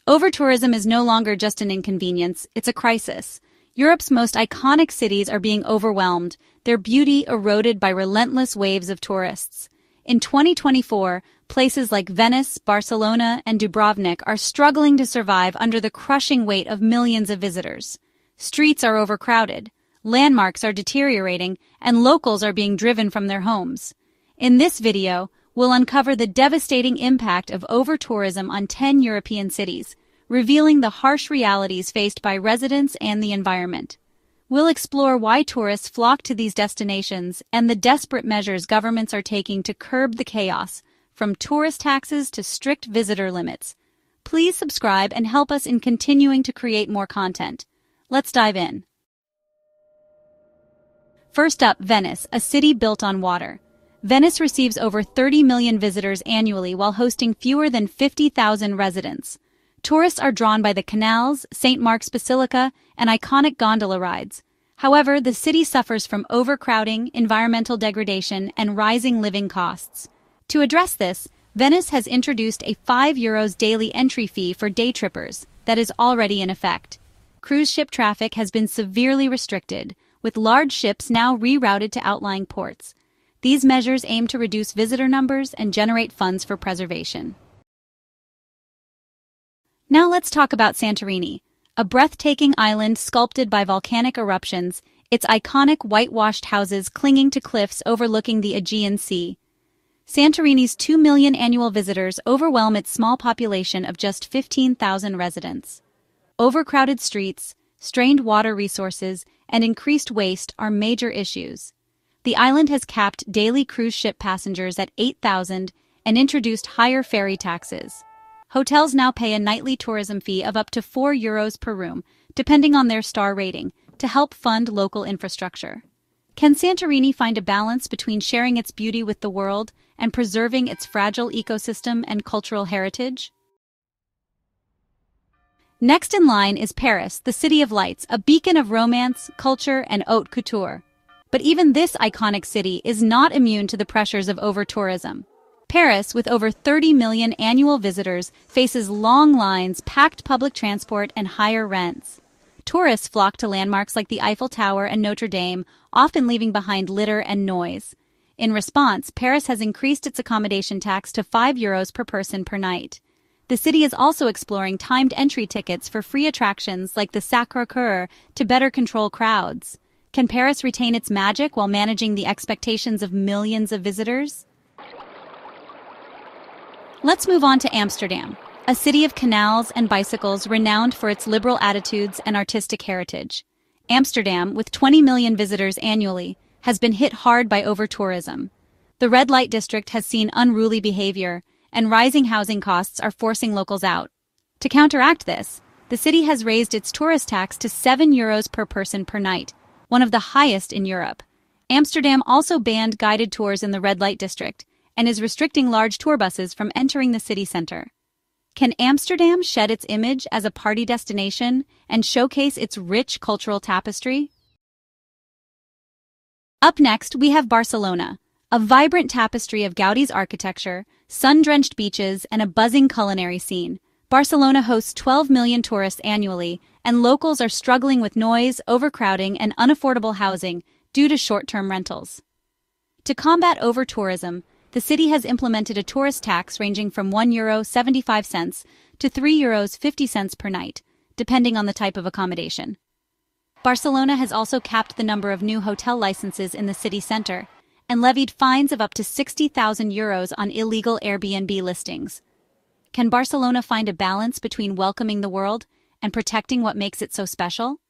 Overtourism is no longer just an inconvenience, it's a crisis. Europe's most iconic cities are being overwhelmed, their beauty eroded by relentless waves of tourists. In 2024, places like Venice, Barcelona, and Dubrovnik are struggling to survive under the crushing weight of millions of visitors. Streets are overcrowded, landmarks are deteriorating, and locals are being driven from their homes. In this video, we'll uncover the devastating impact of overtourism on 10 European cities, revealing the harsh realities faced by residents and the environment. We'll explore why tourists flock to these destinations and the desperate measures governments are taking to curb the chaos, from tourist taxes to strict visitor limits. Please subscribe and help us in continuing to create more content. Let's dive in. First up, Venice, a city built on water. Venice receives over 30 million visitors annually while hosting fewer than 50,000 residents. Tourists are drawn by the canals, St. Mark's Basilica, and iconic gondola rides. However, the city suffers from overcrowding, environmental degradation, and rising living costs. To address this, Venice has introduced a €5 daily entry fee for day trippers that is already in effect. Cruise ship traffic has been severely restricted, with large ships now rerouted to outlying ports. These measures aim to reduce visitor numbers and generate funds for preservation. Now let's talk about Santorini, a breathtaking island sculpted by volcanic eruptions, its iconic whitewashed houses clinging to cliffs overlooking the Aegean Sea. Santorini's 2 million annual visitors overwhelm its small population of just 15,000 residents. Overcrowded streets, strained water resources, and increased waste are major issues. The island has capped daily cruise ship passengers at 8,000 and introduced higher ferry taxes. Hotels now pay a nightly tourism fee of up to €4 per room, depending on their star rating, to help fund local infrastructure. Can Santorini find a balance between sharing its beauty with the world and preserving its fragile ecosystem and cultural heritage? Next in line is Paris, the City of Lights, a beacon of romance, culture, and haute couture. But even this iconic city is not immune to the pressures of overtourism. Paris, with over 30 million annual visitors, faces long lines, packed public transport, and higher rents. Tourists flock to landmarks like the Eiffel Tower and Notre Dame, often leaving behind litter and noise. In response, Paris has increased its accommodation tax to €5 per person per night. The city is also exploring timed entry tickets for free attractions like the Sacré-Cœur to better control crowds. Can Paris retain its magic while managing the expectations of millions of visitors? Let's move on to Amsterdam, a city of canals and bicycles renowned for its liberal attitudes and artistic heritage. Amsterdam, with 20 million visitors annually, has been hit hard by overtourism. The red light district has seen unruly behavior, and rising housing costs are forcing locals out. To counteract this, the city has raised its tourist tax to €7 per person per night, one of the highest in Europe. Amsterdam also banned guided tours in the red light district and is restricting large tour buses from entering the city center. Can Amsterdam shed its image as a party destination and showcase its rich cultural tapestry? Up next, we have Barcelona, a vibrant tapestry of Gaudi's architecture, sun-drenched beaches, and a buzzing culinary scene. Barcelona hosts 12 million tourists annually, and locals are struggling with noise, overcrowding, and unaffordable housing due to short-term rentals. To combat overtourism, the city has implemented a tourist tax ranging from €1.75 to €3.50 per night, depending on the type of accommodation. Barcelona has also capped the number of new hotel licenses in the city center and levied fines of up to €60,000 on illegal Airbnb listings. Can Barcelona find a balance between welcoming the world and protecting what makes it so special?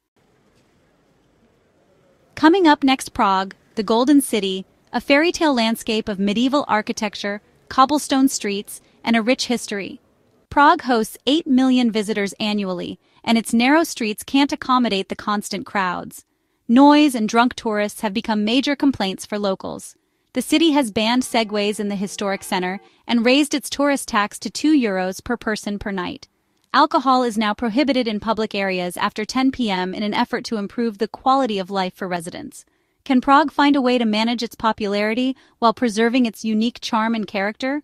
Coming up next, Prague, the Golden City, a fairy tale landscape of medieval architecture, cobblestone streets, and a rich history. Prague hosts 8 million visitors annually, and its narrow streets can't accommodate the constant crowds. Noise and drunk tourists have become major complaints for locals. The city has banned segways in the historic center and raised its tourist tax to €2 per person per night. Alcohol is now prohibited in public areas after 10 p.m. in an effort to improve the quality of life for residents. Can Prague find a way to manage its popularity while preserving its unique charm and character?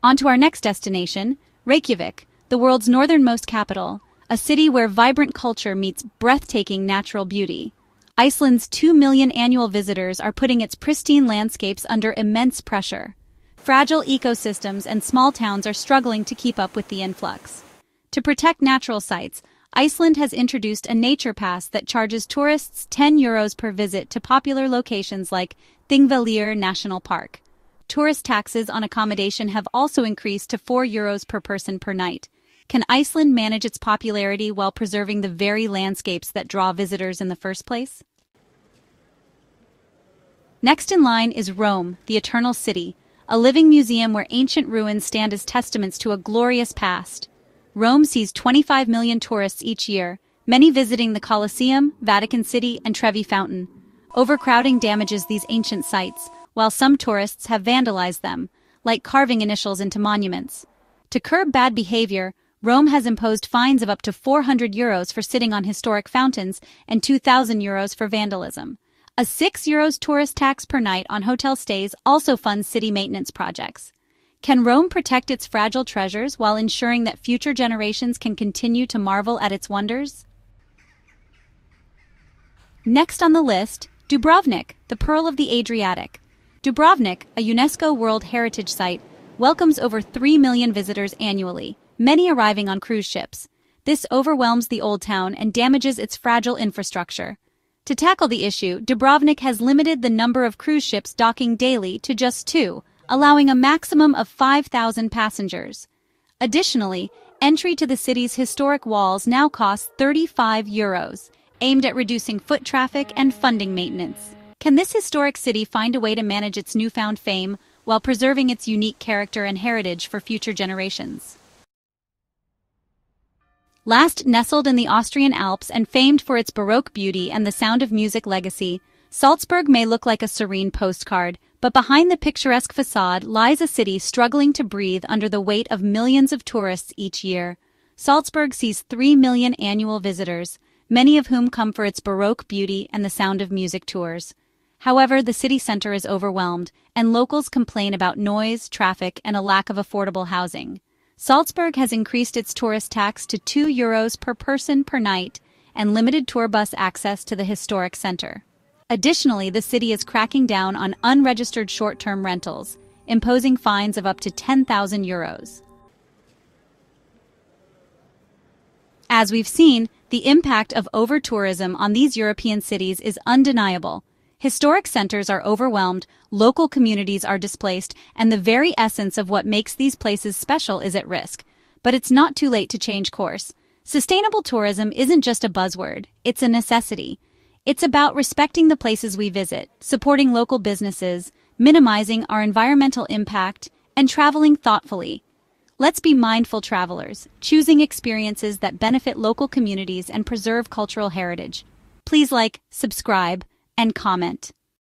On to our next destination, Reykjavik, the world's northernmost capital, a city where vibrant culture meets breathtaking natural beauty. Iceland's 2 million annual visitors are putting its pristine landscapes under immense pressure. Fragile ecosystems and small towns are struggling to keep up with the influx. To protect natural sites, Iceland has introduced a nature pass that charges tourists €10 per visit to popular locations like Thingvellir National Park. Tourist taxes on accommodation have also increased to €4 per person per night. Can Iceland manage its popularity while preserving the very landscapes that draw visitors in the first place? Next in line is Rome, the Eternal City, a living museum where ancient ruins stand as testaments to a glorious past. Rome sees 25 million tourists each year, many visiting the Colosseum, Vatican City, and Trevi Fountain. Overcrowding damages these ancient sites, while some tourists have vandalized them, like carving initials into monuments. To curb bad behavior, Rome has imposed fines of up to €400 for sitting on historic fountains and €2,000 for vandalism. A €6 tourist tax per night on hotel stays also funds city maintenance projects. Can Rome protect its fragile treasures while ensuring that future generations can continue to marvel at its wonders? Next on the list, Dubrovnik, the Pearl of the Adriatic. Dubrovnik, a UNESCO World Heritage Site, welcomes over 3 million visitors annually, many arriving on cruise ships. This overwhelms the old town and damages its fragile infrastructure. To tackle the issue, Dubrovnik has limited the number of cruise ships docking daily to just 2, allowing a maximum of 5,000 passengers. Additionally, entry to the city's historic walls now costs €35, aimed at reducing foot traffic and funding maintenance. Can this historic city find a way to manage its newfound fame while preserving its unique character and heritage for future generations? Last, nestled in the Austrian Alps and famed for its Baroque beauty and the Sound of Music legacy, Salzburg may look like a serene postcard, but behind the picturesque facade lies a city struggling to breathe under the weight of millions of tourists each year. Salzburg sees 3 million annual visitors, many of whom come for its Baroque beauty and the Sound of Music tours. However, the city center is overwhelmed, and locals complain about noise, traffic, and a lack of affordable housing. Salzburg has increased its tourist tax to €2 per person per night and limited tour bus access to the historic center. Additionally, the city is cracking down on unregistered short-term rentals, imposing fines of up to €10,000. As we've seen, the impact of over-tourism on these European cities is undeniable. Historic centers are overwhelmed, local communities are displaced, and the very essence of what makes these places special is at risk. But it's not too late to change course. Sustainable tourism isn't just a buzzword, it's a necessity. It's about respecting the places we visit, supporting local businesses, minimizing our environmental impact, and traveling thoughtfully. Let's be mindful travelers, choosing experiences that benefit local communities and preserve cultural heritage. Please like, subscribe, and comment.